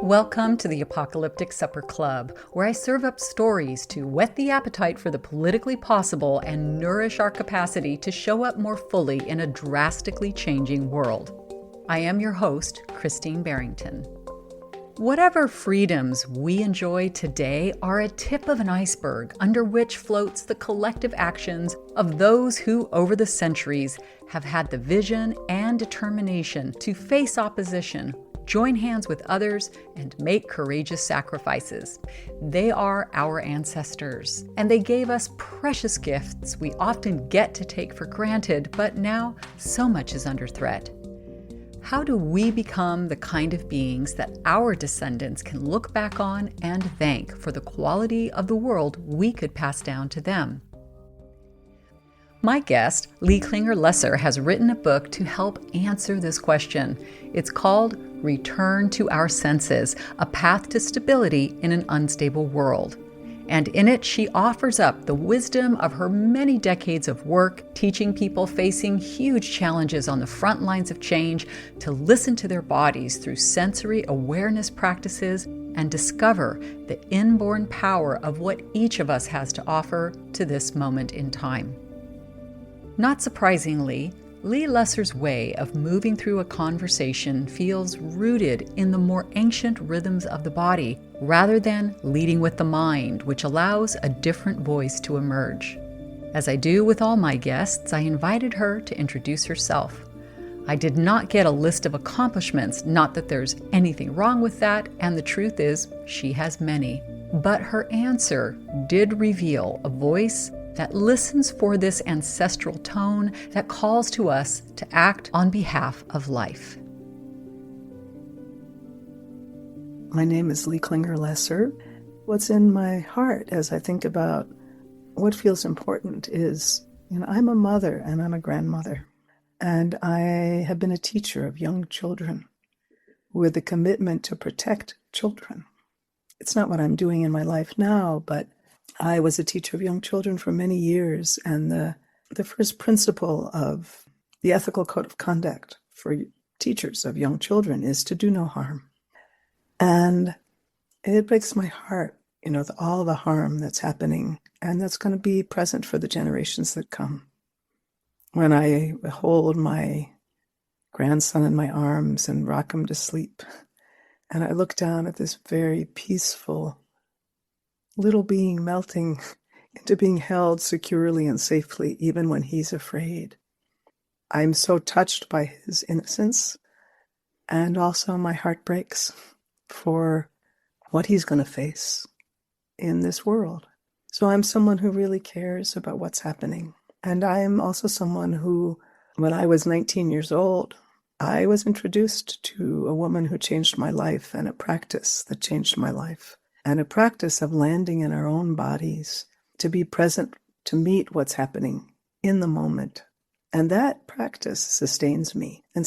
Welcome to the Apocalyptic Supperclub, where I serve up stories to whet the appetite for the politically possible and nourish our capacity to show up more fully in a drastically changing world. I am your host, Christine Barrington. Whatever freedoms we enjoy today are a tip of an iceberg under which floats the collective actions of those who, over the centuries, have had the vision and determination to face opposition, join hands with others, and make courageous sacrifices. They are our ancestors, and they gave us precious gifts we often get to take for granted, but now so much is under threat. How do we become the kind of beings that our descendants can look back on and thank for the quality of the world we could pass down to them? My guest, Klinger has written a book to help answer this question. It's called Return to Our Senses, A Path to Stability in an Unstable World. And in it, she offers up the wisdom of her many decades of work, teaching people facing huge challenges on the front lines of change to listen to their bodies through sensory awareness practices and discover the inborn power of what each of us has to offer to this moment in time. Not surprisingly, Lesser's way of moving through a conversation feels rooted in the more ancient rhythms of the body, rather than leading with the mind, which allows a different voice to emerge. As I do with all my guests, I invited her to introduce herself. I did not get a list of accomplishments, not that there's anything wrong with that, and the truth is, she has many. But her answer did reveal a voice that listens for this ancestral tone that calls to us to act on behalf of life. My name is Klinger. What's in my heart as I think about what feels important is, I'm a mother and I'm a grandmother, and I have been a teacher of young children with a commitment to protect children. It's not what I'm doing in my life now, but I was a teacher of young children for many years, and the first principle of the ethical code of conduct for teachers of young children is to do no harm. And it breaks my heart, all the harm that's happening, and that's going to be present for the generations that come. When I hold my grandson in my arms and rock him to sleep, and I look down at this very peaceful little being melting into being held securely and safely, even when he's afraid. I'm so touched by his innocence, and also my heart breaks for what he's going to face in this world. So I'm someone who really cares about what's happening. And I'm also someone who, when I was 19 years old, I was introduced to a woman who changed my life, and a practice that changed my life. And a practice of landing in our own bodies, to be present, to meet what's happening in the moment. And that practice sustains me in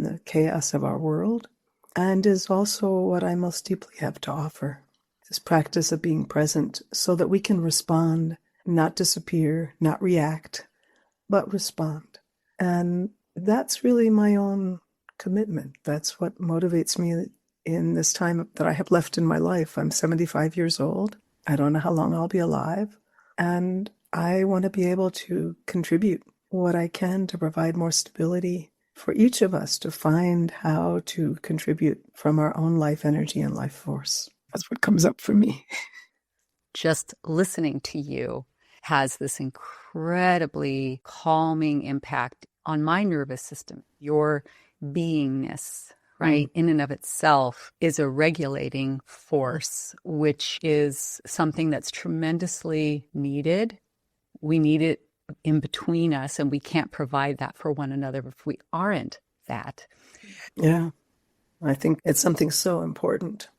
the chaos of our world, and is also what I most deeply have to offer. This practice of being present so that we can respond, not disappear, not react, but respond. And that's really my own commitment. That's what motivates me in this time that I have left in my life. I'm 75 years old. I don't know how long I'll be alive. And I want to be able to contribute what I can to provide more stability for each of us to find how to contribute from our own life energy and life force. That's what comes up for me. Just listening to you has this incredibly calming impact on my nervous system. Your beingness, right, in and of itself is a regulating force, which is something that's tremendously needed. We need it in between us, and we can't provide that for one another if we aren't that. Yeah, I think it's something so important.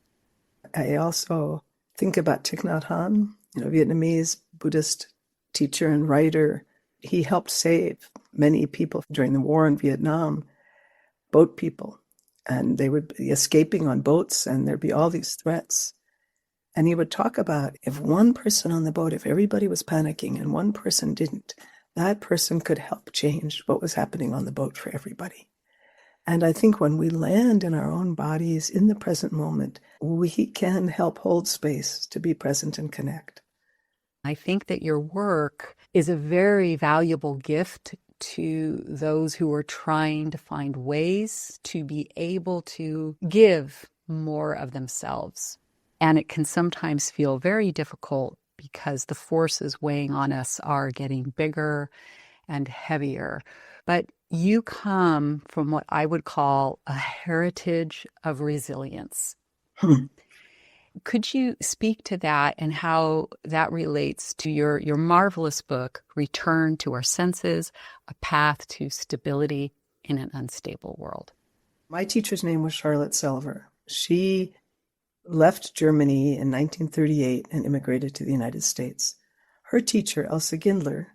I also think about Thich Nhat Hanh, Vietnamese Buddhist teacher and writer. He helped save many people during the war in Vietnam, boat people. And they would be escaping on boats, and there'd be all these threats. And he would talk about if one person on the boat, if everybody was panicking and one person didn't, that person could help change what was happening on the boat for everybody. And I think when we land in our own bodies in the present moment, we can help hold space to be present and connect. I think that your work is a very valuable gift to those who are trying to find ways to be able to give more of themselves. And it can sometimes feel very difficult because the forces weighing on us are getting bigger and heavier. But you come from what I would call a heritage of resilience. Could you speak to that and how that relates to your marvelous book, Return to Our Senses, A Path to Stability in an Unstable World? My teacher's name was Charlotte Selver. She left Germany in 1938 and immigrated to the United States. Her teacher, Elsa Gindler,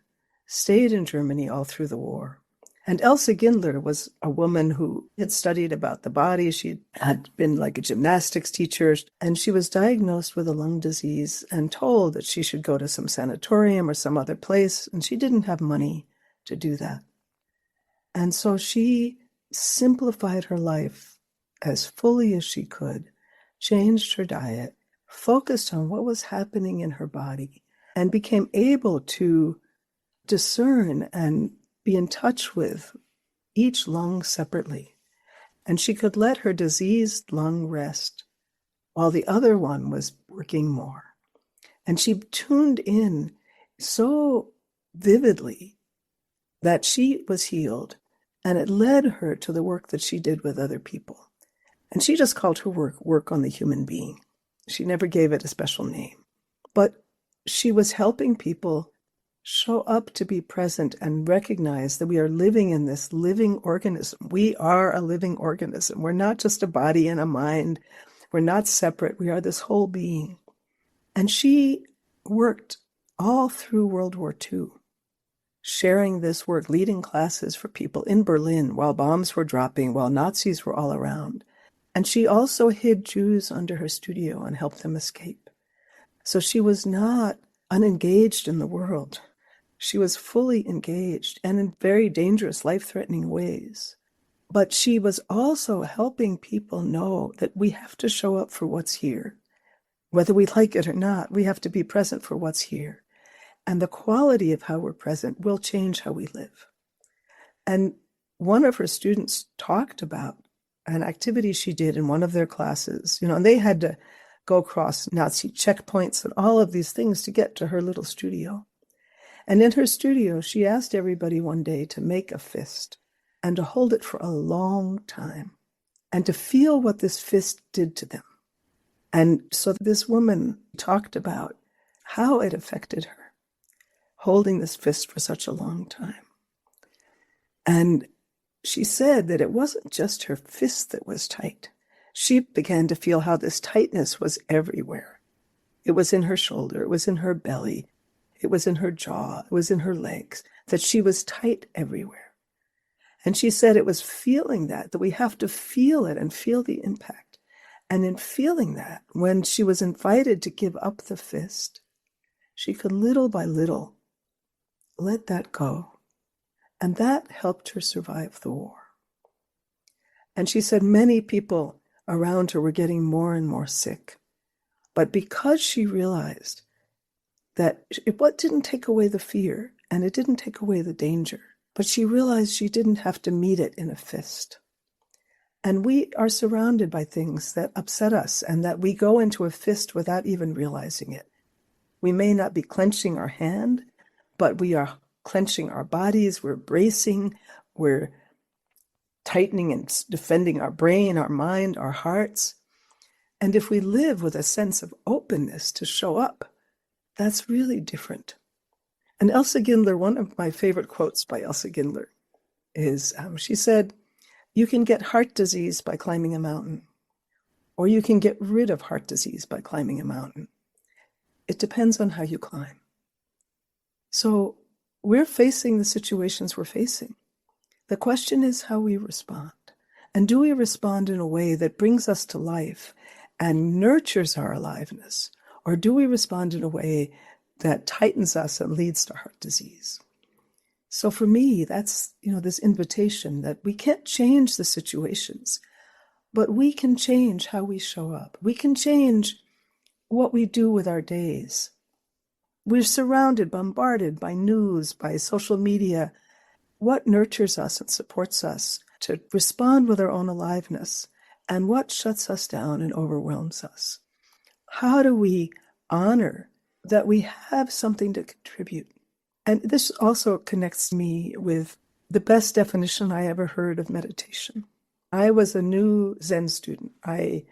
stayed in Germany all through the war. And Elsa Gindler was a woman who had studied about the body. She had been like a gymnastics teacher, and she was diagnosed with a lung disease and told that she should go to some sanatorium or some other place, and she didn't have money to do that. And so she simplified her life as fully as she could, changed her diet, focused on what was happening in her body, and became able to discern and be in touch with each lung separately. And she could let her diseased lung rest while the other one was working more. And she tuned in so vividly that she was healed, and it led her to the work that she did with other people. And she just called her work on the human being. She never gave it a special name. But she was helping people show up to be present and recognize that we are living in this living organism. We are a living organism. We're not just a body and a mind. We're not separate. We are this whole being. And she worked all through World War II, sharing this work, leading classes for people in Berlin while bombs were dropping, while Nazis were all around. And she also hid Jews under her studio and helped them escape. So she was not unengaged in the world. She was fully engaged and in very dangerous, life-threatening ways. But she was also helping people know that we have to show up for what's here. Whether we like it or not, we have to be present for what's here. And the quality of how we're present will change how we live. And one of her students talked about an activity she did in one of their classes, and they had to go across Nazi checkpoints and all of these things to get to her little studio. And in her studio, she asked everybody one day to make a fist and to hold it for a long time and to feel what this fist did to them. And so this woman talked about how it affected her, holding this fist for such a long time. And she said that it wasn't just her fist that was tight. She began to feel how this tightness was everywhere. It was in her shoulder, it was in her belly, it was in her jaw, it was in her legs, that she was tight everywhere. And she said it was feeling that we have to feel it and feel the impact. And in feeling that, when she was invited to give up the fist, she could little by little let that go. And that helped her survive the war. And she said many people around her were getting more and more sick. But because she realized that what didn't take away the fear and it didn't take away the danger, but she realized she didn't have to meet it in a fist. And we are surrounded by things that upset us and that we go into a fist without even realizing it. We may not be clenching our hand, but we are clenching our bodies, we're bracing, we're tightening and defending our brain, our mind, our hearts. And if we live with a sense of openness to show up, that's really different. And Elsa Gindler, one of my favorite quotes by Elsa Gindler is, she said, "You can get heart disease by climbing a mountain, or you can get rid of heart disease by climbing a mountain. It depends on how you climb." So we're facing the situations we're facing. The question is how we respond. And do we respond in a way that brings us to life and nurtures our aliveness? Or do we respond in a way that tightens us and leads to heart disease? So for me, that's, this invitation that we can't change the situations, but we can change how we show up. We can change what we do with our days. We're surrounded, bombarded by news, by social media. What nurtures us and supports us to respond with our own aliveness, and what shuts us down and overwhelms us? How do we honor that we have something to contribute? And this also connects me with the best definition I ever heard of meditation. I was a new Zen student. I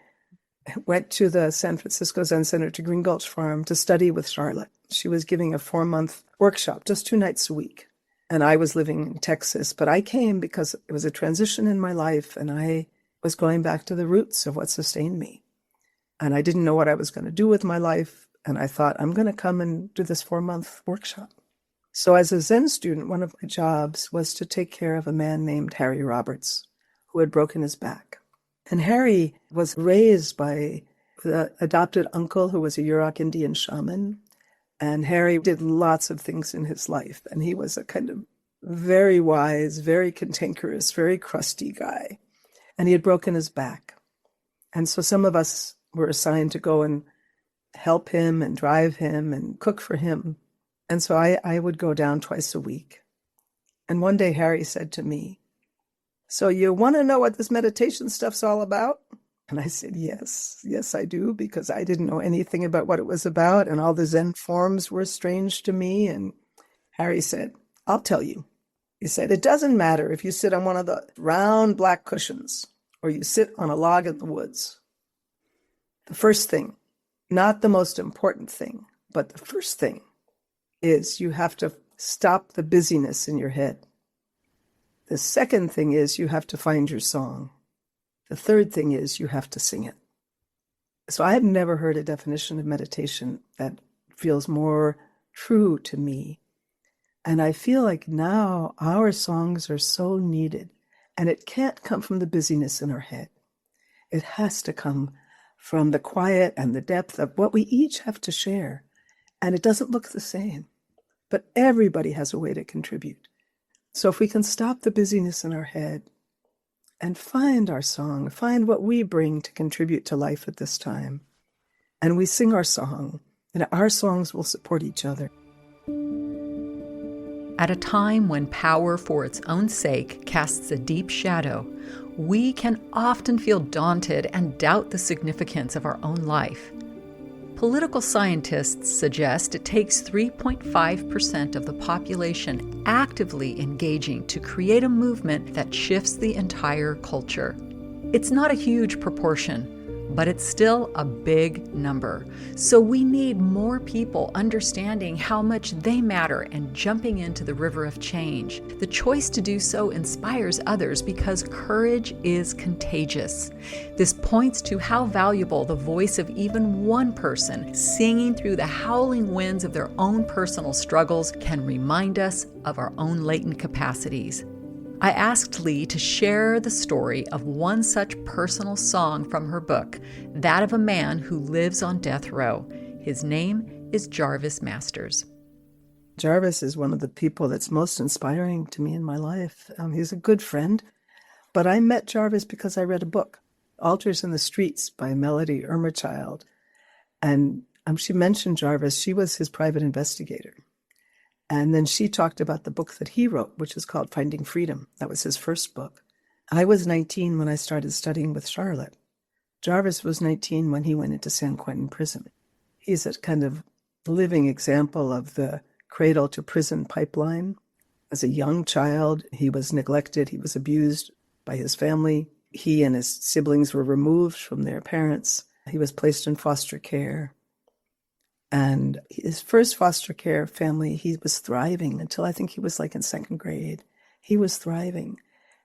went to the San Francisco Zen Center to Green Gulch Farm to study with Charlotte. She was giving a 4-month workshop, just 2 nights a week. And I was living in Texas, but I came because it was a transition in my life, and I was going back to the roots of what sustained me. And I didn't know what I was going to do with my life, and I thought, I'm going to come and do this 4-month workshop. So as a Zen student, one of my jobs was to take care of a man named Harry Roberts, who had broken his back. And Harry was raised by the adopted uncle who was a Yurok Indian shaman. And Harry did lots of things in his life. And he was a kind of very wise, very cantankerous, very crusty guy. And he had broken his back. And so some of us were assigned to go and help him and drive him and cook for him. And so I would go down twice a week. And one day Harry said to me, "So you want to know what this meditation stuff's all about?" And I said, yes, I do, because I didn't know anything about what it was about, and all the Zen forms were strange to me. And Harry said, "I'll tell you." He said, "It doesn't matter if you sit on one of the round black cushions or you sit on a log in the woods. The first thing, not the most important thing, but the first thing is you have to stop the busyness in your head. The second thing is you have to find your song. The third thing is you have to sing it." So I have never heard a definition of meditation that feels more true to me. And I feel like now our songs are so needed, and it can't come from the busyness in our head. It has to come from the quiet and the depth of what we each have to share. And it doesn't look the same, but everybody has a way to contribute. So if we can stop the busyness in our head and find our song, find what we bring to contribute to life at this time, and we sing our song, and our songs will support each other. At a time when power for its own sake casts a deep shadow, we can often feel daunted and doubt the significance of our own life. Political scientists suggest it takes 3.5% of the population actively engaging to create a movement that shifts the entire culture. It's not a huge proportion, but it's still a big number. So we need more people understanding how much they matter and jumping into the river of change. The choice to do so inspires others because courage is contagious. This points to how valuable the voice of even one person singing through the howling winds of their own personal struggles can remind us of our own latent capacities. I asked Lee to share the story of one such personal song from her book, that of a man who lives on death row. His name is Jarvis Masters. Jarvis is one of the people that's most inspiring to me in my life. He's a good friend, but I met Jarvis because I read a book, Altars in the Streets by Melody Ermerchild. And she mentioned Jarvis. She was his private investigator. And then she talked about the book that he wrote, which is called Finding Freedom. That was his first book. I was 19 when I started studying with Charlotte. Jarvis was 19 when he went into San Quentin prison. He's a kind of living example of the cradle to prison pipeline. As a young child, he was neglected. He was abused by his family. He and his siblings were removed from their parents. He was placed in foster care. And his first foster care family, he was thriving until I think he was like in second grade. He was thriving.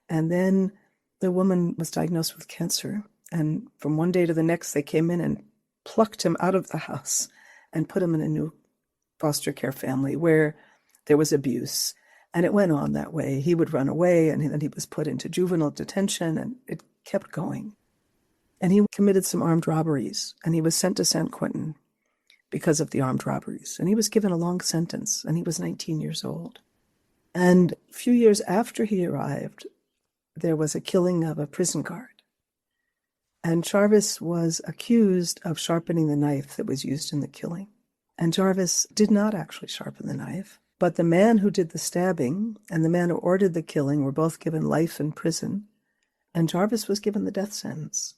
And then the woman was diagnosed with cancer. And from one day to the next, they came in and plucked him out of the house and put him in a new foster care family where there was abuse. And it went on that way. He would run away, and then he was put into juvenile detention, and it kept going. And he committed some armed robberies, and he was sent to San Quentin because of the armed robberies. And he was given a long sentence, and he was 19 years old. And a few years after he arrived, there was a killing of a prison guard. And Jarvis was accused of sharpening the knife that was used in the killing. And Jarvis did not actually sharpen the knife. But the man who did the stabbing and the man who ordered the killing were both given life in prison. And Jarvis was given the death sentence,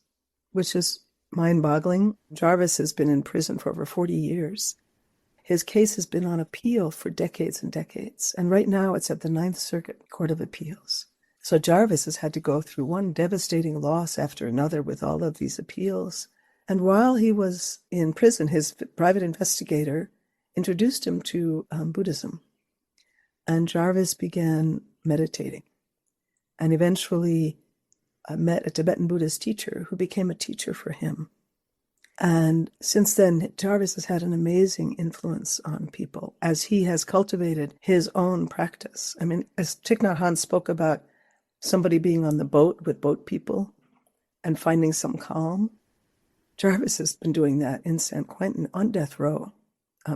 which is mind-boggling. Jarvis has been in prison for over 40 years. His case has been on appeal for decades and decades. And right now it's at the Ninth Circuit Court of Appeals. So Jarvis has had to go through one devastating loss after another with all of these appeals. And while he was in prison, his private investigator introduced him to Buddhism. And Jarvis began meditating and eventually met a Tibetan Buddhist teacher who became a teacher for him. And since then, Jarvis has had an amazing influence on people as he has cultivated his own practice. I mean, as Thich Nhat Hanh spoke about somebody being on the boat with boat people and finding some calm, Jarvis has been doing that in San Quentin on death row.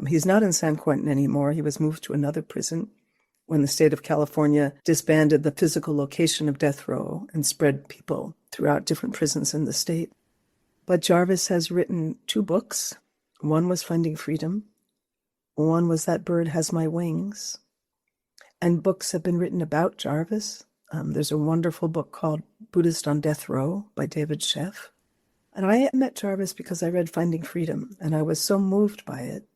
He's not in San Quentin anymore. He was moved to another prison when the state of California disbanded the physical location of death row and spread people throughout different prisons in the state. But Jarvis has written 2 books. One was Finding Freedom. One was That Bird Has My Wings. And books have been written about Jarvis. There's a wonderful book called Buddhist on Death Row by David Sheff. And I met Jarvis because I read Finding Freedom, and I was so moved by it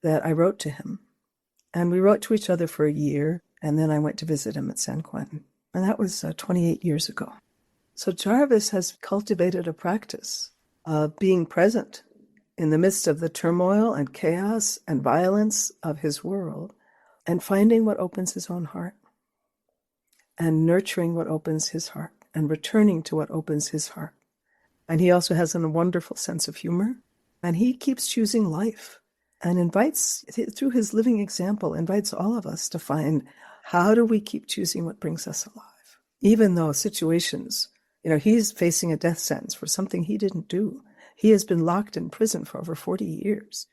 that I wrote to him. And we wrote to each other for a year, and then I went to visit him at San Quentin. And that was 28 years ago. So Jarvis has cultivated a practice of being present in the midst of the turmoil and chaos and violence of his world and finding what opens his own heart and nurturing what opens his heart and returning to what opens his heart. And he also has a wonderful sense of humor, and he keeps choosing life and invites, through his living example, invites all of us to find, how do we keep choosing what brings us alive? Even though situations, he's facing a death sentence for something he didn't do. He has been locked in prison for over 40 years.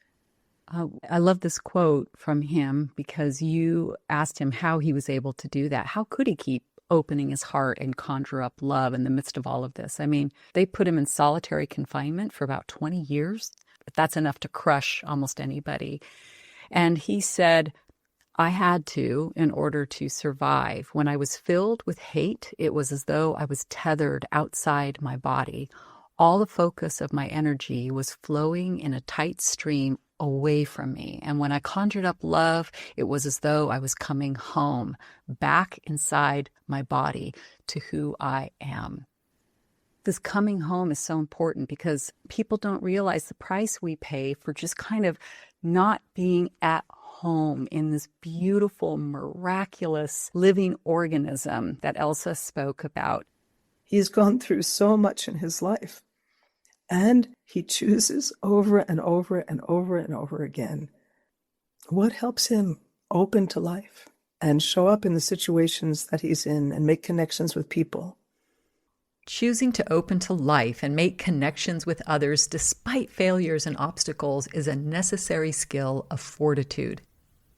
I love this quote from him because you asked him how he was able to do that. How could he keep opening his heart and conjure up love in the midst of all of this? I mean, they put him in solitary confinement for about 20 years. But that's enough to crush almost anybody. And he said, I had to in order to survive. When I was filled with hate, it was as though I was tethered outside my body. All the focus of my energy was flowing in a tight stream away from me. And when I conjured up love, it was as though I was coming home, back inside my body to who I am. This coming home is so important because people don't realize the price we pay for just kind of not being at home in this beautiful, miraculous living organism that Elsa spoke about. He's gone through so much in his life, and he chooses over and over and over and over again what helps him open to life and show up in the situations that he's in and make connections with people. Choosing to open to life and make connections with others despite failures and obstacles is a necessary skill of fortitude.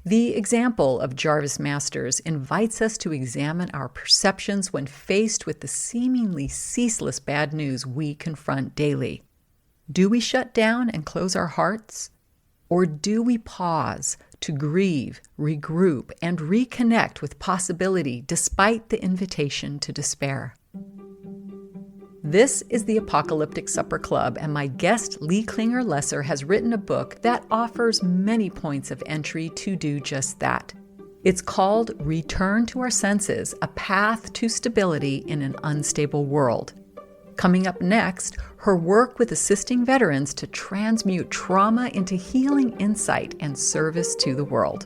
The example of Jarvis Masters invites us to examine our perceptions when faced with the seemingly ceaseless bad news we confront daily. Do we shut down and close our hearts? Or do we pause to grieve, regroup, and reconnect with possibility despite the invitation to despair? This is the Apocalyptic Supperclub, and my guest, Lee Klinger Lesser, has written a book that offers many points of entry to do just that. It's called Return to Our Senses, A Path to Stability in an Unstable World. Coming up next, her work with assisting veterans to transmute trauma into healing insight and service to the world.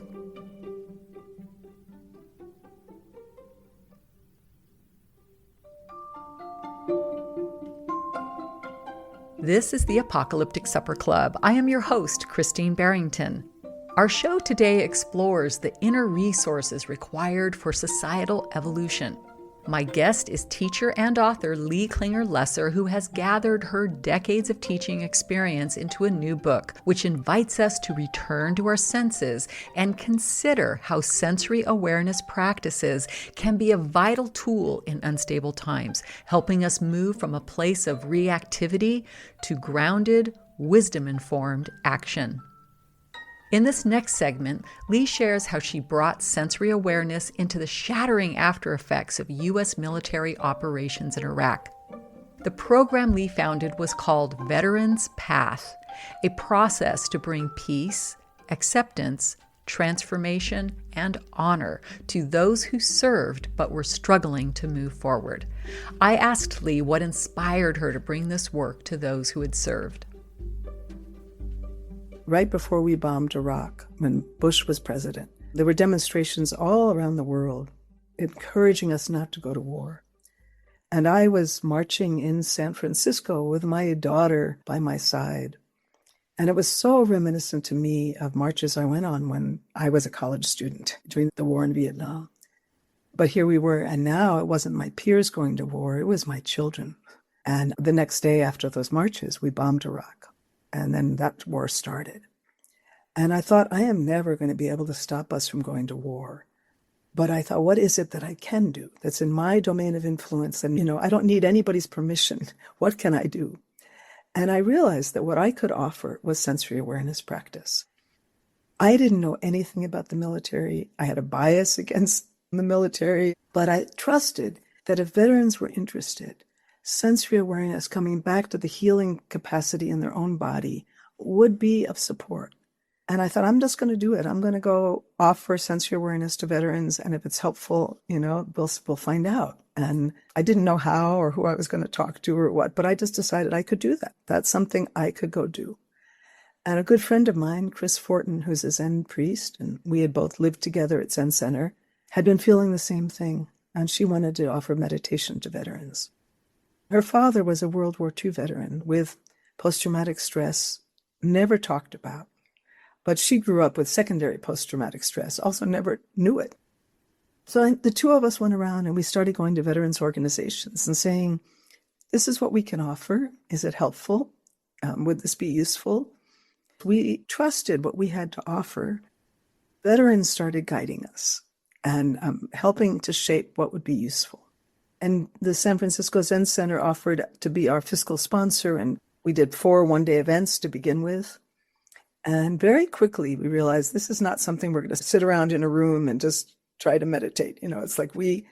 This is the Apocalyptic Supperclub. I am your host, Christine Barrington. Our show today explores the inner resources required for societal evolution. My guest is teacher and author Lee Klinger Lesser, who has gathered her decades of teaching experience into a new book, which invites us to return to our senses and consider how sensory awareness practices can be a vital tool in unstable times, helping us move from a place of reactivity to grounded, wisdom-informed action. In this next segment, Lee shares how she brought sensory awareness into the shattering after effects of U.S. military operations in Iraq. The program Lee founded was called Veterans Path, a process to bring peace, acceptance, transformation, and honor to those who served but were struggling to move forward. I asked Lee what inspired her to bring this work to those who had served. Right before we bombed Iraq, when Bush was president, there were demonstrations all around the world encouraging us not to go to war. And I was marching in San Francisco with my daughter by my side. And it was so reminiscent to me of marches I went on when I was a college student during the war in Vietnam. But here we were, and now it wasn't my peers going to war, it was my children. And the next day after those marches, we bombed Iraq. And then that war started. And I thought, I am never going to be able to stop us from going to war. But I thought, what is it that I can do that's in my domain of influence? And, I don't need anybody's permission. What can I do? And I realized that what I could offer was sensory awareness practice. I didn't know anything about the military. I had a bias against the military, but I trusted that if veterans were interested, sensory awareness, coming back to the healing capacity in their own body, would be of support. And I thought, I'm just going to do it. I'm going to go offer sensory awareness to veterans. And if it's helpful, we'll find out. And I didn't know how or who I was going to talk to or what, but I just decided I could do that. That's something I could go do. And a good friend of mine, Chris Fortin, who's a Zen priest, and we had both lived together at Zen Center, had been feeling the same thing. And she wanted to offer meditation to veterans. Her father was a World War II veteran with post-traumatic stress, never talked about. But she grew up with secondary post-traumatic stress, also never knew it. So the two of us went around and we started going to veterans organizations and saying, this is what we can offer. Is it helpful? Would this be useful? We trusted what we had to offer. Veterans started guiding us and helping to shape what would be useful. And the San Francisco Zen Center offered to be our fiscal sponsor, and we did 4 one-day events to begin with. And very quickly, we realized this is not something we're going to sit around in a room and just try to meditate. It's like we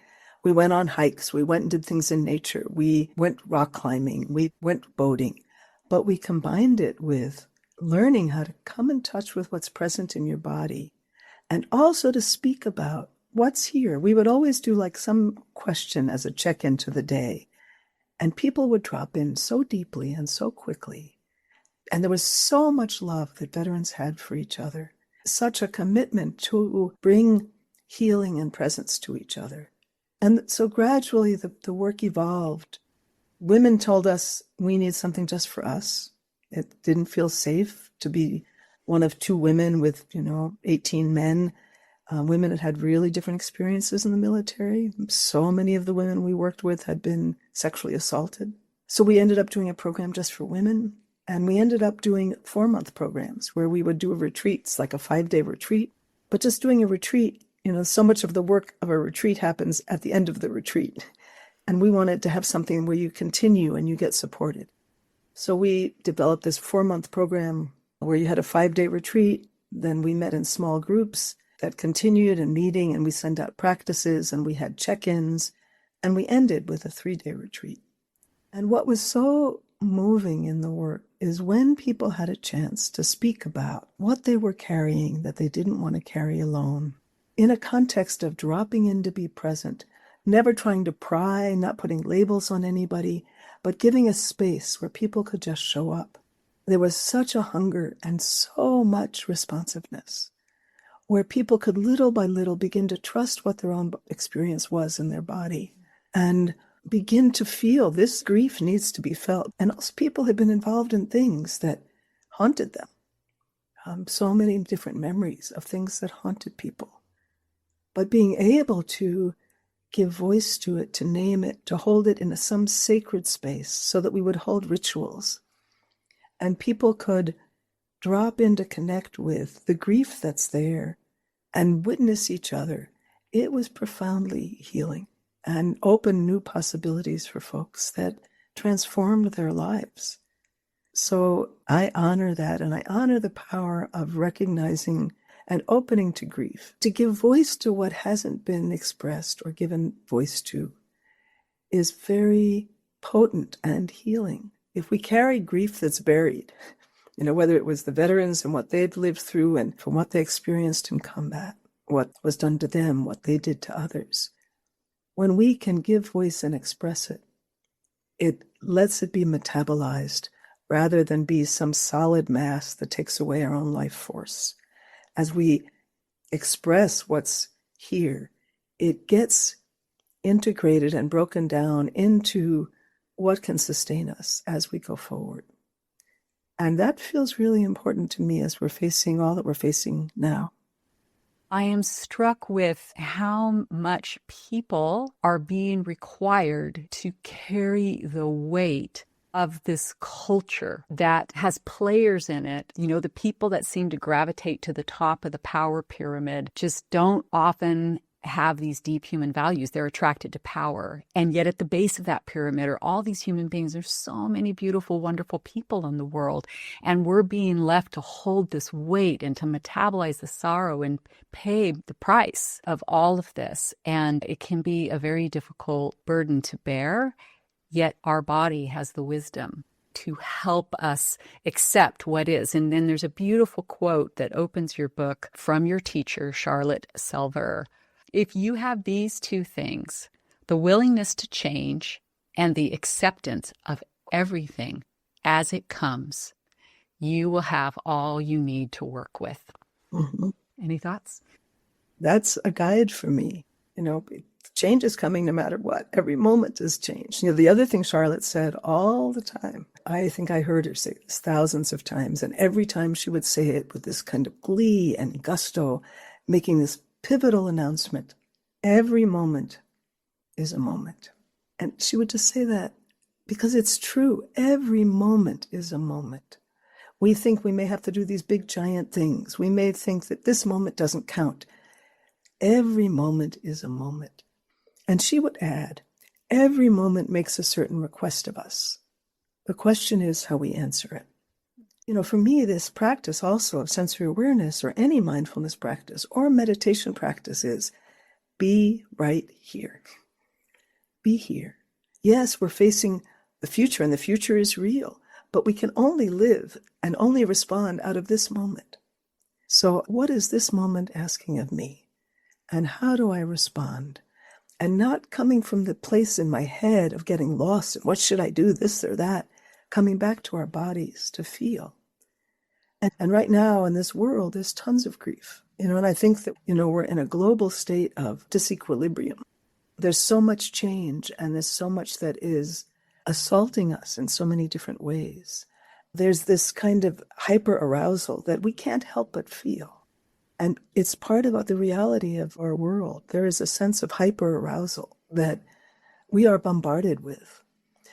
went on hikes, we went and did things in nature, we went rock climbing, we went boating, but we combined it with learning how to come in touch with what's present in your body and also to speak about what's here. We would always do like some question as a check-in to the day, and people would drop in so deeply and so quickly. And there was so much love that veterans had for each other, such a commitment to bring healing and presence to each other. And so gradually the work evolved. Women told us we need something just for us. It didn't feel safe to be one of 2 women with, 18 men. Women had really different experiences in the military. So many of the women we worked with had been sexually assaulted. So we ended up doing a program just for women. And we ended up doing 4-month programs where we would do retreats, like a 5-day retreat. But just doing a retreat, so much of the work of a retreat happens at the end of the retreat. And we wanted to have something where you continue and you get supported. So we developed this 4-month program where you had a 5-day retreat. Then we met in small groups that continued and meeting, and we sent out practices and we had check-ins, and we ended with a 3-day retreat. And what was so moving in the work is when people had a chance to speak about what they were carrying that they didn't want to carry alone, in a context of dropping in to be present, never trying to pry, not putting labels on anybody, but giving a space where people could just show up. There was such a hunger and so much responsiveness, where people could little by little begin to trust what their own experience was in their body and begin to feel this grief needs to be felt. And also people had been involved in things that haunted them. So many different memories of things that haunted people. But being able to give voice to it, to name it, to hold it in some sacred space so that we would hold rituals. And people could drop in to connect with the grief that's there and witness each other. It was profoundly healing and opened new possibilities for folks that transformed their lives. So I honor that, and I honor the power of recognizing and opening to grief. To give voice to what hasn't been expressed or given voice to is very potent and healing. If we carry grief that's buried, whether it was the veterans and what they'd lived through and from what they experienced in combat, what was done to them, what they did to others, when we can give voice and express it, it lets it be metabolized rather than be some solid mass that takes away our own life force. As we express what's here, it gets integrated and broken down into what can sustain us as we go forward. And that feels really important to me as we're facing all that we're facing now. I am struck with how much people are being required to carry the weight of this culture that has players in it. The people that seem to gravitate to the top of the power pyramid just don't often have these deep human values. They're attracted to power. And yet at the base of that pyramid are all these human beings. There's so many beautiful, wonderful people in the world. And we're being left to hold this weight and to metabolize the sorrow and pay the price of all of this. And it can be a very difficult burden to bear. Yet our body has the wisdom to help us accept what is. And then there's a beautiful quote that opens your book from your teacher, Charlotte Selver. If you have these two things, the willingness to change and the acceptance of everything as it comes, you will have all you need to work with. Mm-hmm. Any thoughts? That's a guide for me. Change is coming no matter what. Every moment is change. The other thing Charlotte said all the time, I think I heard her say this thousands of times, and every time she would say it with this kind of glee and gusto, making this pivotal announcement. Every moment is a moment. And she would just say that because it's true. Every moment is a moment. We think we may have to do these big giant things. We may think that this moment doesn't count. Every moment is a moment. And she would add, every moment makes a certain request of us. The question is how we answer it. For me, this practice also of sensory awareness or any mindfulness practice or meditation practice is be right here. Be here. Yes, we're facing the future and the future is real, but we can only live and only respond out of this moment. So what is this moment asking of me? And how do I respond? And not coming from the place in my head of getting lost and what should I do, this or that, coming back to our bodies to feel. And right now in this world, there's tons of grief. And I think that, we're in a global state of disequilibrium. There's so much change and there's so much that is assaulting us in so many different ways. There's this kind of hyper arousal that we can't help but feel. And it's part of the reality of our world. There is a sense of hyper arousal that we are bombarded with.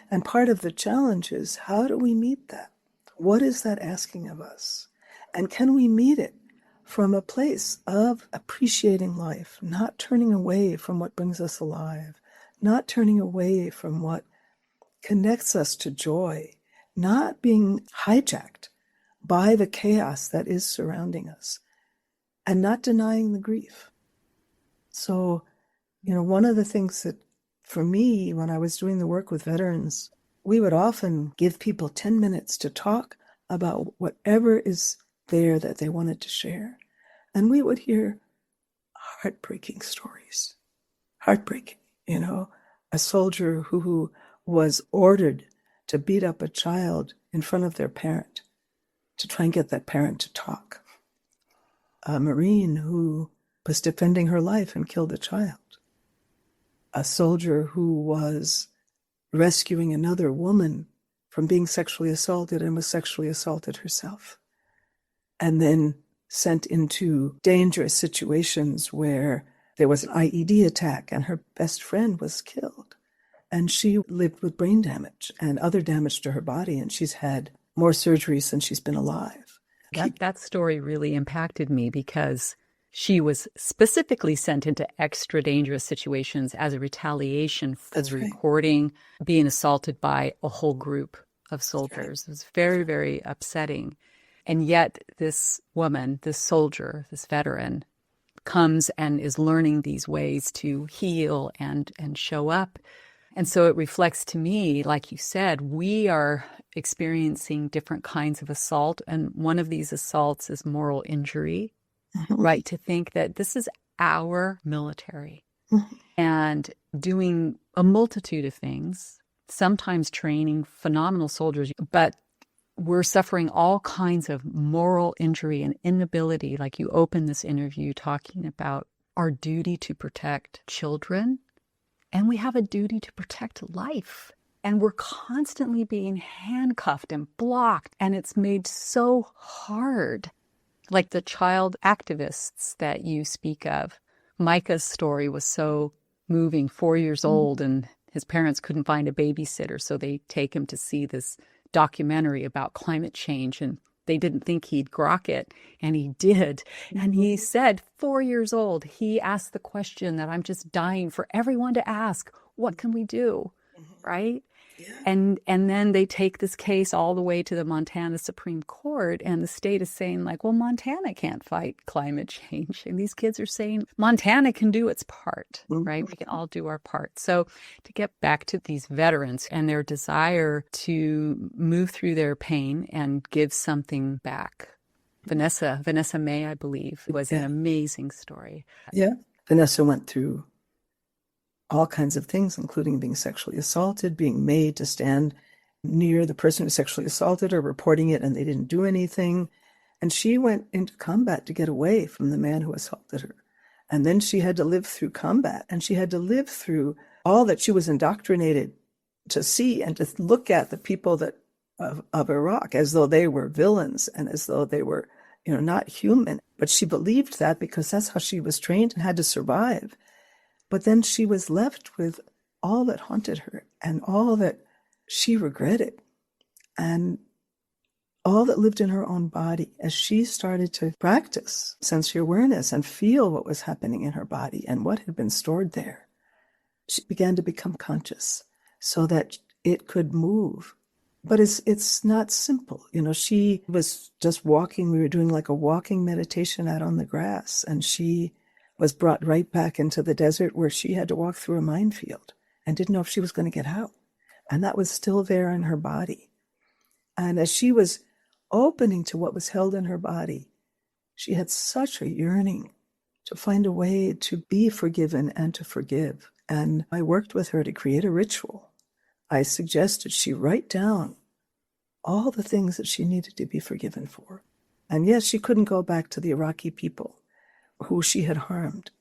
And part of the challenge is, how do we meet that? What is that asking of us? And can we meet it from a place of appreciating life, not turning away from what brings us alive, not turning away from what connects us to joy, not being hijacked by the chaos that is surrounding us, and not denying the grief. So, one of the things that for me, when I was doing the work with veterans, we would often give people 10 minutes to talk about whatever is there that they wanted to share. And we would hear heartbreaking stories. Heartbreaking, a soldier who was ordered to beat up a child in front of their parent to try and get that parent to talk. A Marine who was defending her life and killed a child. A soldier who was rescuing another woman from being sexually assaulted and was sexually assaulted herself. And then sent into dangerous situations where there was an IED attack and her best friend was killed. And she lived with brain damage and other damage to her body, and she's had more surgeries since she's been alive. That story really impacted me because she was specifically sent into extra dangerous situations as a retaliation for reporting being assaulted by a whole group of soldiers. It was very, very upsetting. And yet this woman, this soldier, this veteran, comes and is learning these ways to heal and show up. And so it reflects to me, like you said, we are experiencing different kinds of assault. And one of these assaults is moral injury, right? To think that this is our military and doing a multitude of things, sometimes training phenomenal soldiers, but we're suffering all kinds of moral injury and inability. Like you open this interview talking about our duty to protect children. And we have a duty to protect life. And we're constantly being handcuffed and blocked. And it's made so hard. Like the child activists that you speak of. Micah's story was so moving, 4 years old, and his parents couldn't find a babysitter. So they take him to see this documentary about climate change. And they didn't think he'd grok it, and he did. And he said, 4 years old, he asked the question that I'm just dying for everyone to ask, what can we do, right? Yeah. And then they take this case all the way to the Montana Supreme Court, and the state is saying like, well, Montana can't fight climate change. And these kids are saying Montana can do its part, right? We can all do our part. So to get back to these veterans and their desire to move through their pain and give something back. Vanessa May, I believe, was an amazing story. Yeah. Vanessa went through all kinds of things, including being sexually assaulted, being made to stand near the person who sexually assaulted her, reporting it, and they didn't do anything. And she went into combat to get away from the man who assaulted her. And then she had to live through combat, and she had to live through all that she was indoctrinated to see and to look at the people that of Iraq as though they were villains and as though they were, not human. But she believed that because that's how she was trained and had to survive. But then she was left with all that haunted her and all that she regretted and all that lived in her own body as she started to practice sensory awareness and feel what was happening in her body and what had been stored there. She began to become conscious so that it could move. But it's not simple. She was just walking. We were doing like a walking meditation out on the grass, and she was brought right back into the desert where she had to walk through a minefield and didn't know if she was going to get out. And that was still there in her body. And as she was opening to what was held in her body, she had such a yearning to find a way to be forgiven and to forgive. And I worked with her to create a ritual. I suggested she write down all the things that she needed to be forgiven for. And yes, she couldn't go back to the Iraqi people who she had harmed,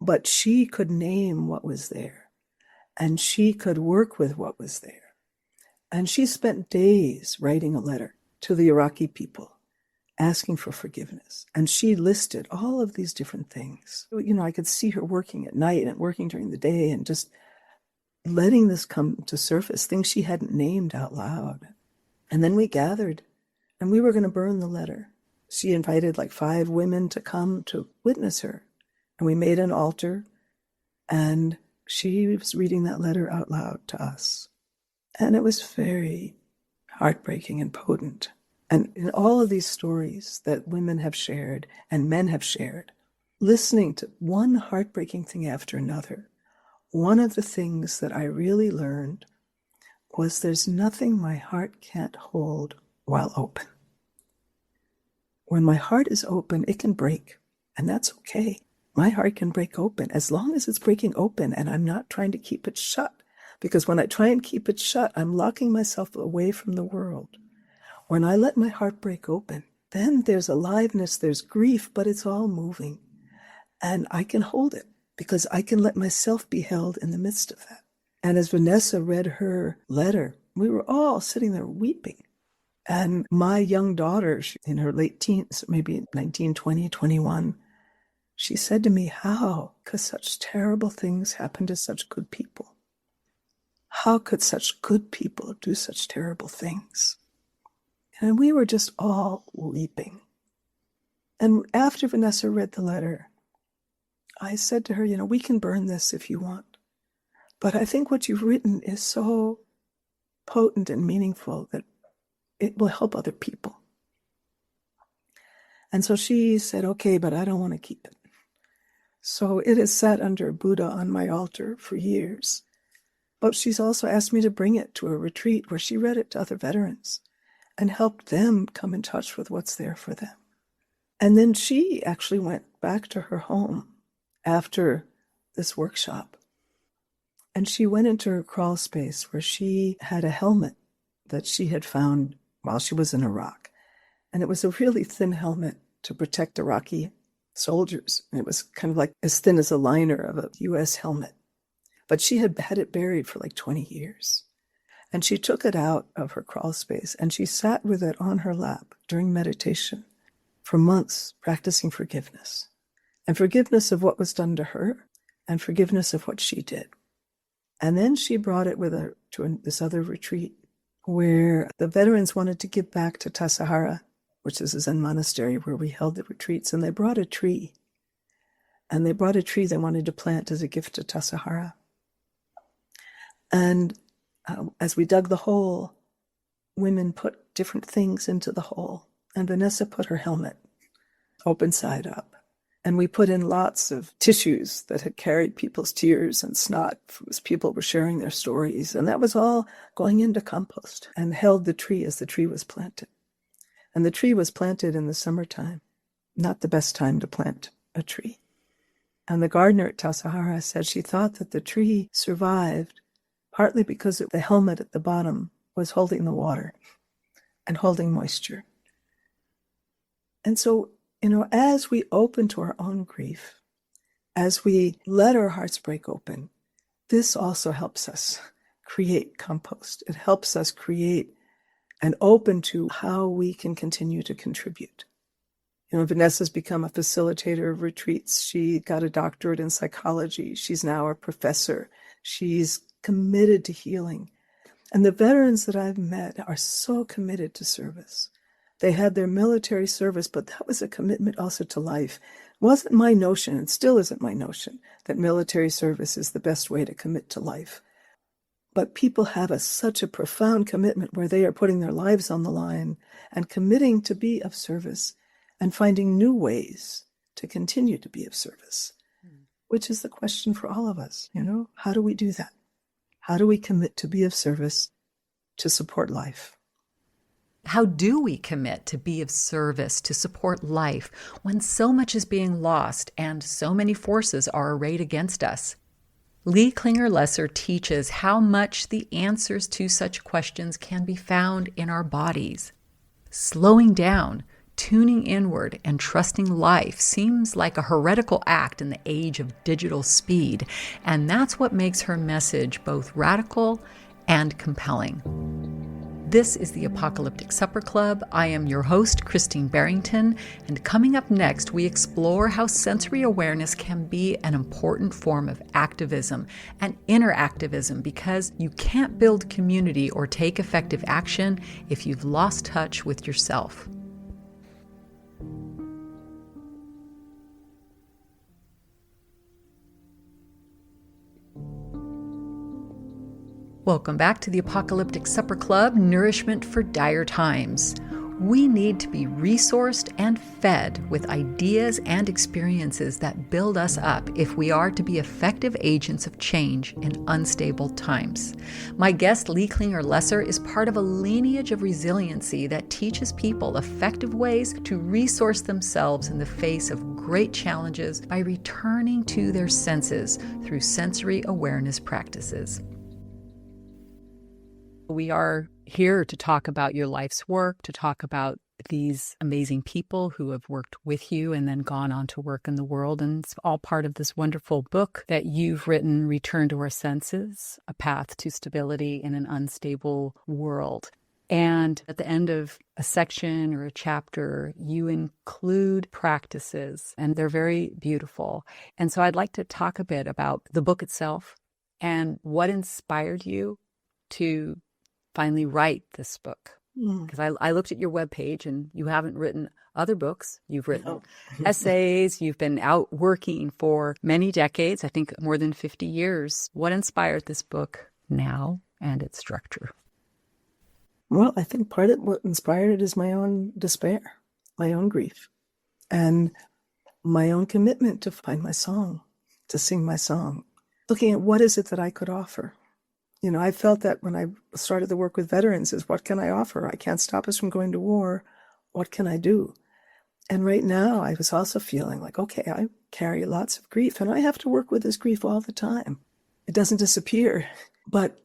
but she could name what was there, and she could work with what was there. And she spent days writing a letter to the Iraqi people, asking for forgiveness. And she listed all of these different things. I could see her working at night and working during the day and just letting this come to surface, things she hadn't named out loud. And then we gathered, and we were going to burn the letter. She invited like 5 women to come to witness her. And we made an altar, and she was reading that letter out loud to us. And it was very heartbreaking and potent. And in all of these stories that women have shared and men have shared, listening to one heartbreaking thing after another, one of the things that I really learned was there's nothing my heart can't hold while open. When my heart is open, it can break, and that's okay. My heart can break open as long as it's breaking open and I'm not trying to keep it shut. Because when I try and keep it shut, I'm locking myself away from the world. When I let my heart break open, then there's aliveness, there's grief, but it's all moving. And I can hold it because I can let myself be held in the midst of that. And as Vanessa read her letter, we were all sitting there weeping. And my young daughter, in her late teens, maybe 19, 20, 21, she said to me, how could such terrible things happen to such good people? How could such good people do such terrible things? And we were just all weeping. And after Vanessa read the letter, I said to her, we can burn this if you want. But I think what you've written is so potent and meaningful that it will help other people. And so she said, okay, but I don't want to keep it. So it has sat under Buddha on my altar for years. But she's also asked me to bring it to a retreat where she read it to other veterans and helped them come in touch with what's there for them. And then she actually went back to her home after this workshop. And she went into her crawl space where she had a helmet that she had found while she was in Iraq. And it was a really thin helmet to protect Iraqi soldiers. And it was kind of like as thin as a liner of a U.S. helmet. But she had had it buried for like 20 years. And she took it out of her crawl space and she sat with it on her lap during meditation for months, practicing forgiveness. And forgiveness of what was done to her and forgiveness of what she did. And then she brought it with her to this other retreat where the veterans wanted to give back to Tassajara, which is a Zen monastery where we held the retreats, and they brought a tree. And they brought a tree they wanted to plant as a gift to Tassajara. And as we dug the hole, women put different things into the hole. And Vanessa put her helmet open side up. And we put in lots of tissues that had carried people's tears and snot as people were sharing their stories. And that was all going into compost and held the tree as the tree was planted. And the tree was planted in the summertime, not the best time to plant a tree. And the gardener at Tassajara said she thought that the tree survived partly because the helmet at the bottom was holding the water and holding moisture. And so, as we open to our own grief, as we let our hearts break open, this also helps us create compost. It helps us create and open to how we can continue to contribute. Vanessa's become a facilitator of retreats. She got a doctorate in psychology. She's now a professor. She's committed to healing. And the veterans that I've met are so committed to service. They had their military service, but that was a commitment also to life. It wasn't my notion, and still isn't my notion, that military service is the best way to commit to life. But people have such a profound commitment where they are putting their lives on the line and committing to be of service and finding new ways to continue to be of service, which is the question for all of us. How do we do that? How do we commit to be of service to support life? How do we commit to be of service, to support life, when so much is being lost and so many forces are arrayed against us? Lee Klinger Lesser teaches how much the answers to such questions can be found in our bodies. Slowing down, tuning inward, and trusting life seems like a heretical act in the age of digital speed, and that's what makes her message both radical and compelling. This is the Apocalyptic Supperclub. I am your host, Christine Barrington, and coming up next, we explore how sensory awareness can be an important form of activism and inner activism, because you can't build community or take effective action if you've lost touch with yourself. Welcome back to the Apocalyptic Supperclub, Nourishment for Dire Times. We need to be resourced and fed with ideas and experiences that build us up if we are to be effective agents of change in unstable times. My guest, Lee Klinger Lesser, is part of a lineage of resiliency that teaches people effective ways to resource themselves in the face of great challenges by returning to their senses through sensory awareness practices. We are here to talk about your life's work, to talk about these amazing people who have worked with you and then gone on to work in the world. And it's all part of this wonderful book that you've written, Return to Our Senses, A Path to Stability in an Unstable World. And at the end of a section or a chapter, you include practices, and they're very beautiful. And so I'd like to talk a bit about the book itself and what inspired you to finally write this book. Because I looked at your webpage, and you haven't written other books. You've written essays. You've been out working for many decades, I think more than 50 years. What inspired this book now and its structure? Well, I think part of what inspired it is my own despair, my own grief, and my own commitment to find my song, to sing my song, looking at what is it that I could offer. I felt that when I started the work with veterans is, what can I offer? I can't stop us from going to war. What can I do? And right now I was also feeling like, okay, I carry lots of grief and I have to work with this grief all the time. It doesn't disappear. But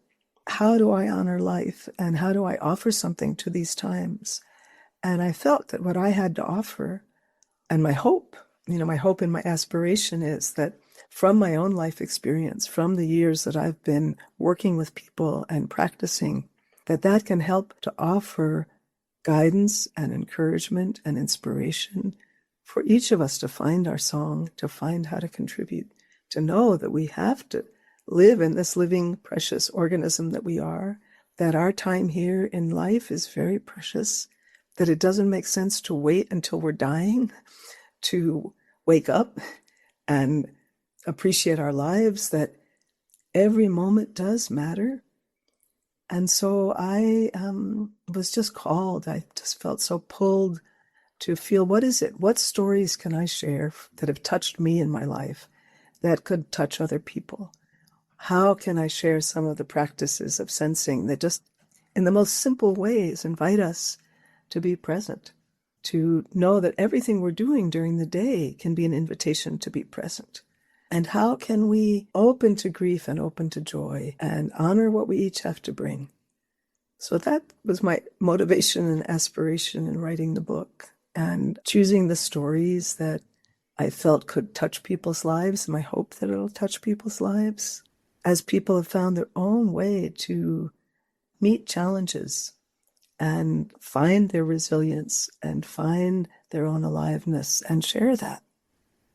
how do I honor life, and how do I offer something to these times? And I felt that what I had to offer, and my hope and my aspiration is that from my own life experience, from the years that I've been working with people and practicing, that can help to offer guidance and encouragement and inspiration for each of us to find our song, to find how to contribute, to know that we have to live in this living, precious organism that we are, that our time here in life is very precious, that it doesn't make sense to wait until we're dying to wake up and appreciate our lives, that every moment does matter. And so I was just called. I just felt so pulled to feel, what is it? What stories can I share that have touched me in my life that could touch other people? How can I share some of the practices of sensing that just in the most simple ways invite us to be present, to know that everything we're doing during the day can be an invitation to be present? And how can we open to grief and open to joy and honor what we each have to bring? So that was my motivation and aspiration in writing the book and choosing the stories that I felt could touch people's lives. My hope that it'll touch people's lives as people have found their own way to meet challenges and find their resilience and find their own aliveness and share that.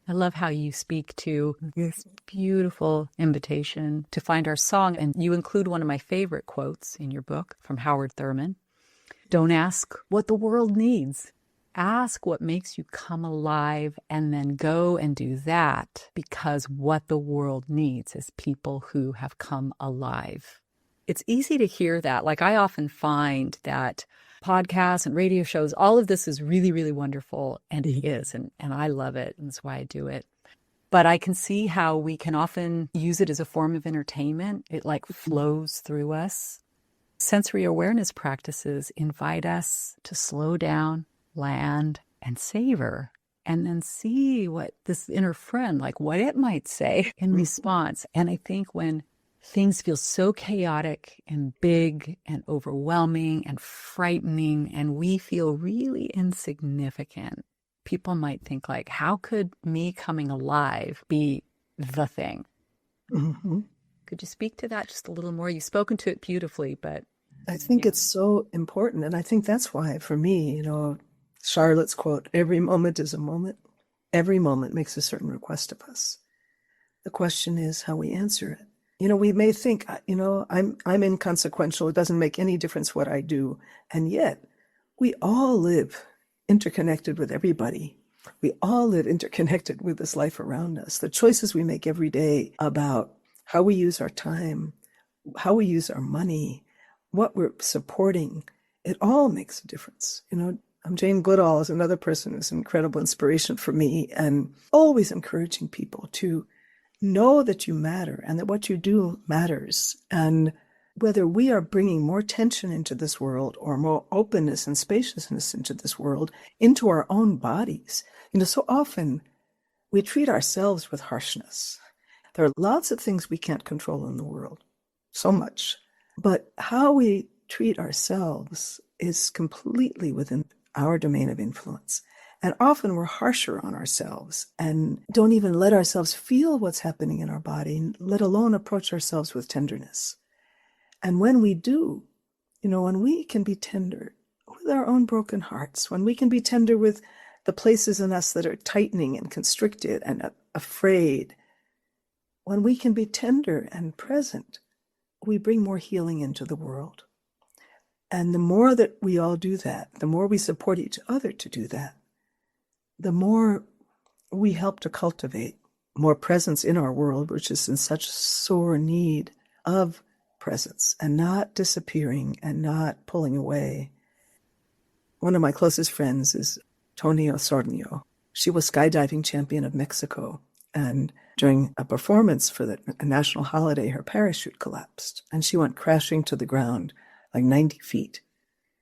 I love how you speak to this beautiful invitation to find our song. And you include one of my favorite quotes in your book from Howard Thurman. Don't ask what the world needs. Ask what makes you come alive, and then go and do that, because what the world needs is people who have come alive. It's easy to hear that. Like, I often find that podcasts and radio shows, all of this is really, really wonderful, and it is, and I love it, and that's why I do it. But I can see how we can often use it as a form of entertainment. It like flows through us. Sensory awareness practices invite us to slow down, land, and savor, and then see what this inner friend, like what it might say in response. And I think when things feel so chaotic and big and overwhelming and frightening, and we feel really insignificant, people might think like, how could me coming alive be the thing? Mm-hmm. Could you speak to that just a little more? You've spoken to it beautifully, but I think it's so important. And I think that's why, for me, Charlotte's quote, every moment is a moment. Every moment makes a certain request of us. The question is how we answer it. We may think, I'm inconsequential. It doesn't make any difference what I do. And yet we all live interconnected with everybody. We all live interconnected with this life around us. The choices we make every day about how we use our time, how we use our money, what we're supporting, it all makes a difference. Jane Goodall is another person who's an incredible inspiration for me, and always encouraging people to know that you matter and that what you do matters. And whether we are bringing more tension into this world or more openness and spaciousness into this world, into our own bodies, so often we treat ourselves with harshness. There are lots of things we can't control in the world, so much. But how we treat ourselves is completely within our domain of influence. And often we're harsher on ourselves and don't even let ourselves feel what's happening in our body, let alone approach ourselves with tenderness. And when we do, When we can be tender with our own broken hearts, when we can be tender with the places in us that are tightening and constricted and afraid, when we can be tender and present, we bring more healing into the world. And the more that we all do that, the more we support each other to do that, the more we help to cultivate more presence in our world, which is in such sore need of presence and not disappearing and not pulling away. One of my closest friends is Toni Osornio. She was skydiving champion of Mexico. And during a performance for a national holiday, her parachute collapsed and she went crashing to the ground like 90 feet.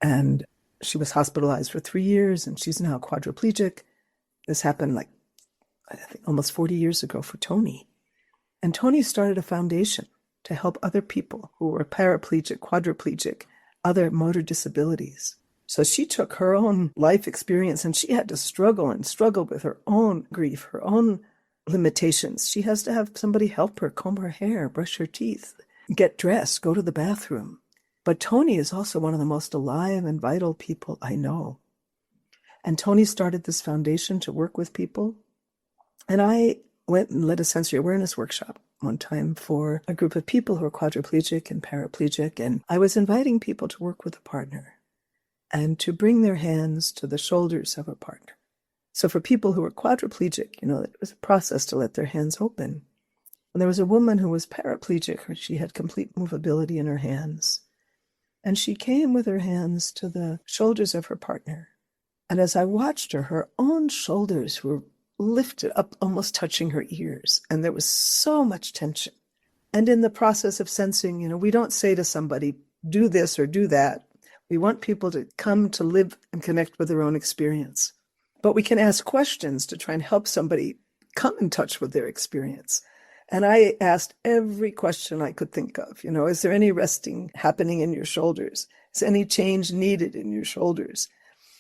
And she was hospitalized for 3 years and she's now quadriplegic. This happened I think almost 40 years ago for Toni. And Toni started a foundation to help other people who were paraplegic, quadriplegic, other motor disabilities. So she took her own life experience and she had to struggle with her own grief, her own limitations. She has to have somebody help her comb her hair, brush her teeth, get dressed, go to the bathroom. But Toni is also one of the most alive and vital people I know. And Toni started this foundation to work with people. And I went and led a sensory awareness workshop one time for a group of people who are quadriplegic and paraplegic. And I was inviting people to work with a partner and to bring their hands to the shoulders of a partner. So for people who were quadriplegic, it was a process to let their hands open. And there was a woman who was paraplegic. She had complete movability in her hands. And she came with her hands to the shoulders of her partner. And as I watched her, her own shoulders were lifted up, almost touching her ears. And there was so much tension. And in the process of sensing, we don't say to somebody, do this or do that. We want people to come to live and connect with their own experience. But we can ask questions to try and help somebody come in touch with their experience. And I asked every question I could think of. Is there any resting happening in your shoulders? Is any change needed in your shoulders?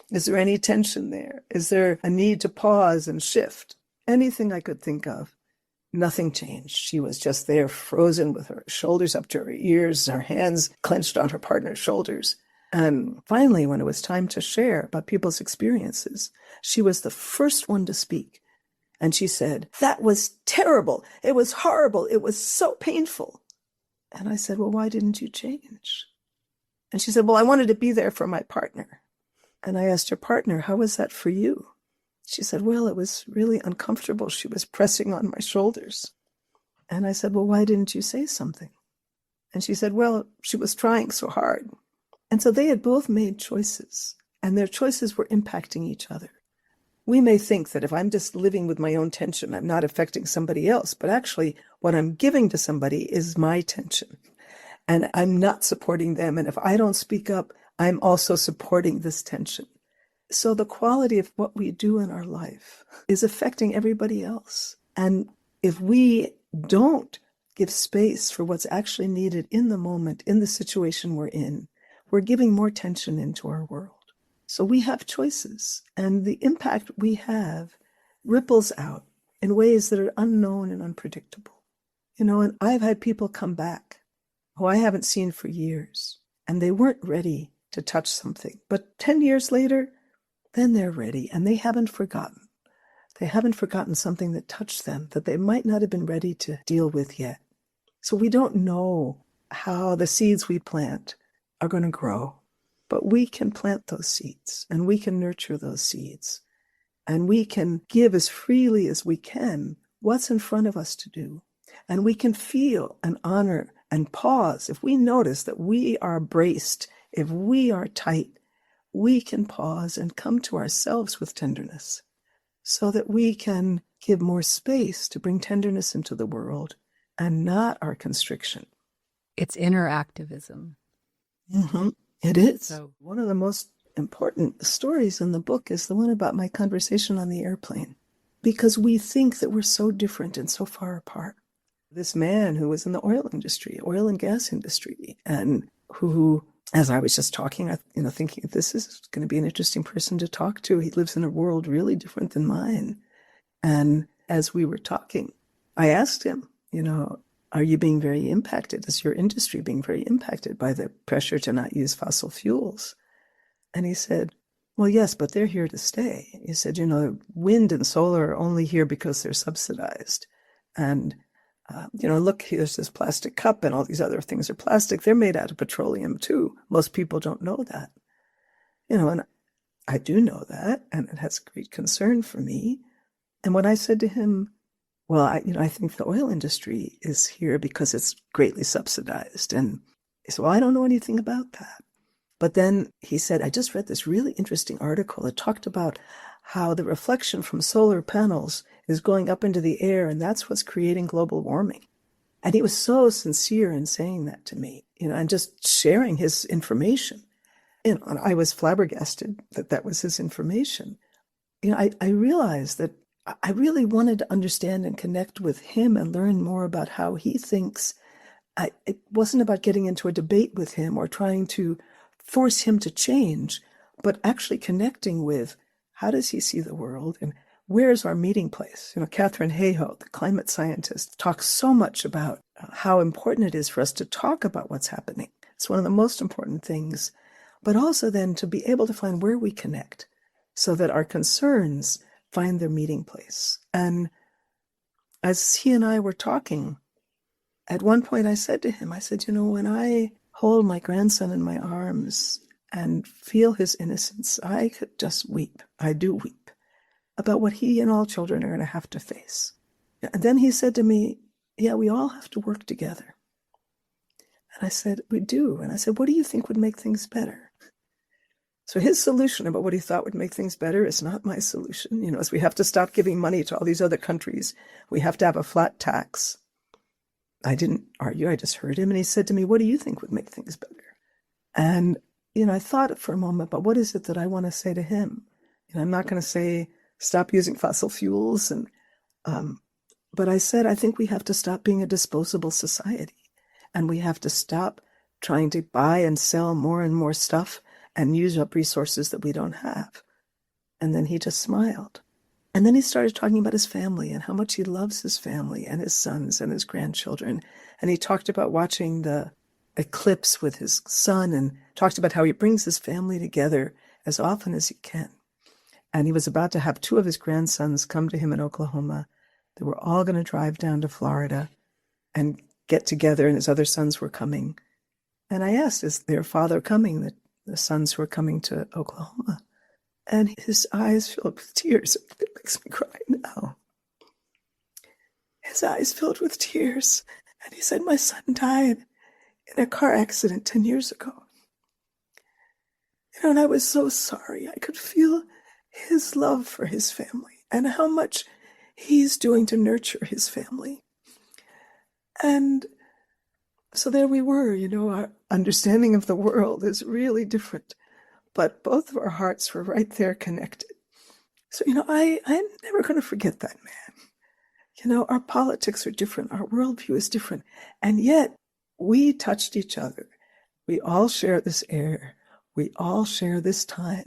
Is there any tension there? Is there a need to pause and shift? Anything I could think of. Nothing changed. She was just there, frozen with her shoulders up to her ears, her hands clenched on her partner's shoulders. And finally, when it was time to share about people's experiences, she was the first one to speak. And she said, "That was terrible. It was horrible. It was so painful." And I said, "Well, why didn't you change?" And she said, "Well, I wanted to be there for my partner." And I asked her partner, "How was that for you?" She said, "Well, it was really uncomfortable. She was pressing on my shoulders." And I said, "Well, why didn't you say something?" And she said, "Well, she was trying so hard." And so they had both made choices, and their choices were impacting each other. We may think that if I'm just living with my own tension, I'm not affecting somebody else, but actually what I'm giving to somebody is my tension, and I'm not supporting them. And if I don't speak up, I'm also supporting this tension. So the quality of what we do in our life is affecting everybody else. And if we don't give space for what's actually needed in the moment, in the situation we're in, we're giving more tension into our world. So we have choices, and the impact we have ripples out in ways that are unknown and unpredictable. And I've had people come back who I haven't seen for years, and they weren't ready to touch something. But 10 years later, then they're ready, and they haven't forgotten. They haven't forgotten something that touched them that they might not have been ready to deal with yet. So we don't know how the seeds we plant are going to grow. But we can plant those seeds, and we can nurture those seeds, and we can give as freely as we can what's in front of us to do. And we can feel and honor and pause. If we notice that we are braced, if we are tight, we can pause and come to ourselves with tenderness so that we can give more space to bring tenderness into the world and not our constriction. It's inner activism. Mm-hmm. It is. So, one of the most important stories in the book is the one about my conversation on the airplane, because we think that we're so different and so far apart. This man who was in the oil and gas industry, and who, as I was just talking, thinking this is going to be an interesting person to talk to. He lives in a world really different than mine. And as we were talking, I asked him, are you being very impacted? Is your industry being very impacted by the pressure to not use fossil fuels? And he said, well, yes, but they're here to stay. He said, wind and solar are only here because they're subsidized. And, look, here's this plastic cup and all these other things are plastic. They're made out of petroleum too. Most people don't know that. And I do know that, and it has great concern for me. And when I said to him, well, I think the oil industry is here because it's greatly subsidized. And he said, well, I don't know anything about that. But then he said, I just read this really interesting article. It talked about how the reflection from solar panels is going up into the air, and that's what's creating global warming. And he was so sincere in saying that to me, and just sharing his information. And I was flabbergasted that that was his information. I realized that I really wanted to understand and connect with him and learn more about how he thinks. It wasn't about getting into a debate with him or trying to force him to change, but actually connecting with how does he see the world and where's our meeting place? Katherine Hayhoe, the climate scientist, talks so much about how important it is for us to talk about what's happening. It's one of the most important things, but also then to be able to find where we connect so that our concerns find their meeting place. And as he and I were talking, at one point I said to him, when I hold my grandson in my arms and feel his innocence, I could just weep. I do weep about what he and all children are going to have to face. And then he said to me, yeah, we all have to work together. And I said, we do. And I said, what do you think would make things better? So his solution about what he thought would make things better is not my solution. Is we have to stop giving money to all these other countries. We have to have a flat tax. I didn't argue. I just heard him. And he said to me, what do you think would make things better? And, I thought for a moment, but what is it that I want to say to him? I'm not going to say, stop using fossil fuels. But I said, I think we have to stop being a disposable society. And we have to stop trying to buy and sell more and more stuff and use up resources that we don't have. And then he just smiled. And then he started talking about his family and how much he loves his family and his sons and his grandchildren. And he talked about watching the eclipse with his son and talked about how he brings his family together as often as he can. And he was about to have 2 of his grandsons come to him in Oklahoma. They were all going to drive down to Florida and get together, and his other sons were coming. And I asked, is their father coming, the sons who are coming to Oklahoma? And his eyes filled with tears. It makes me cry now. His eyes filled with tears. And he said, my son died in a car accident 10 years ago. And I was so sorry. I could feel his love for his family and how much he's doing to nurture his family. And so there we were, our understanding of the world is really different. But both of our hearts were right there connected. So, I'm never going to forget that man. Our politics are different. Our worldview is different. And yet we touched each other. We all share this air. We all share this time.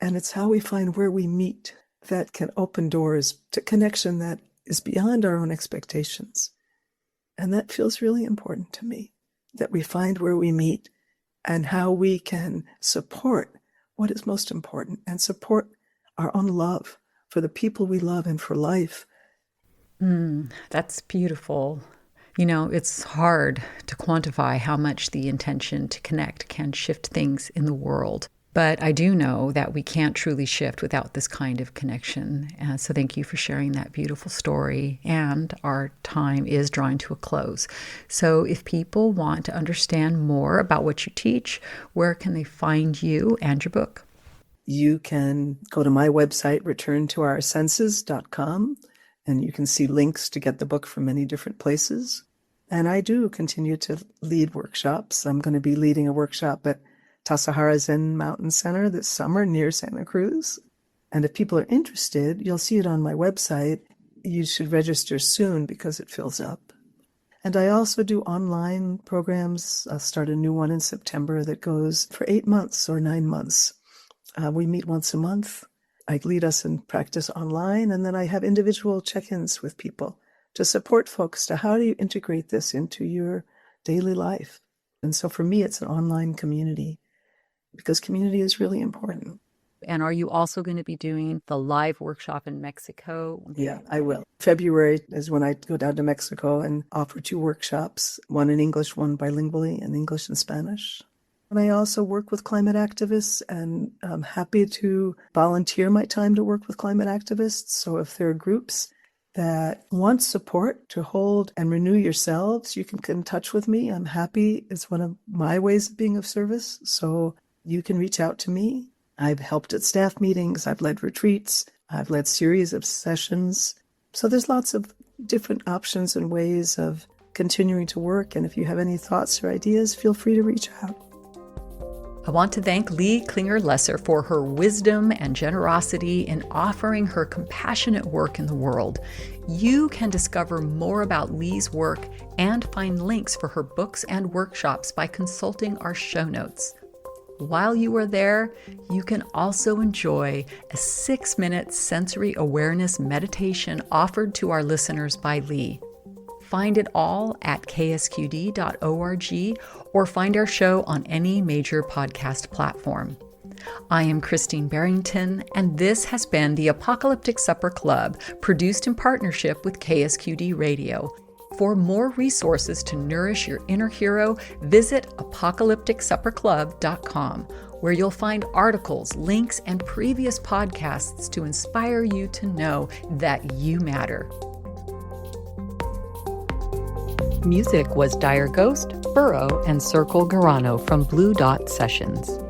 And it's how we find where we meet that can open doors to connection that is beyond our own expectations. And that feels really important to me, that we find where we meet and how we can support what is most important and support our own love for the people we love and for life. That's beautiful. It's hard to quantify how much the intention to connect can shift things in the world. But I do know that we can't truly shift without this kind of connection. So thank you for sharing that beautiful story. And our time is drawing to a close. So if people want to understand more about what you teach, where can they find you and your book? You can go to my website, returntoursenses.com, and you can see links to get the book from many different places. And I do continue to lead workshops. I'm going to be leading a workshop at Tassajara Zen Mountain Center this summer near Santa Cruz. And if people are interested, you'll see it on my website. You should register soon because it fills up. And I also do online programs. I'll start a new one in September that goes for 8 months or 9 months. We meet once a month. I lead us in practice online, and then I have individual check-ins with people to support folks to how do you integrate this into your daily life. And so for me, it's an online community because community is really important. And are you also going to be doing the live workshop in Mexico? Yeah, I will. February is when I go down to Mexico and offer 2 workshops, one in English, one bilingually in English and Spanish. And I also work with climate activists, and I'm happy to volunteer my time to work with climate activists. So if there are groups that want support to hold and renew yourselves, you can get in touch with me. I'm happy. It's one of my ways of being of service. So you can reach out to me. I've helped at staff meetings. I've led retreats. I've led series of sessions. So there's lots of different options and ways of continuing to work. And if you have any thoughts or ideas, feel free to reach out. I want to thank Lee Klinger Lesser for her wisdom and generosity in offering her compassionate work in the world. You can discover more about Lee's work and find links for her books and workshops by consulting our show notes. While you are there, you can also enjoy a 6-minute sensory awareness meditation offered to our listeners by Lee. Find it all at ksqd.org or find our show on any major podcast platform. I am Christine Barrington, and this has been the Apocalyptic Supper Club, produced in partnership with KSQD Radio. For more resources to nourish your inner hero, visit apocalypticsupperclub.com, where you'll find articles, links, and previous podcasts to inspire you to know that you matter. Music was Dire Ghost, Burrow, and Circle Garano from Blue Dot Sessions.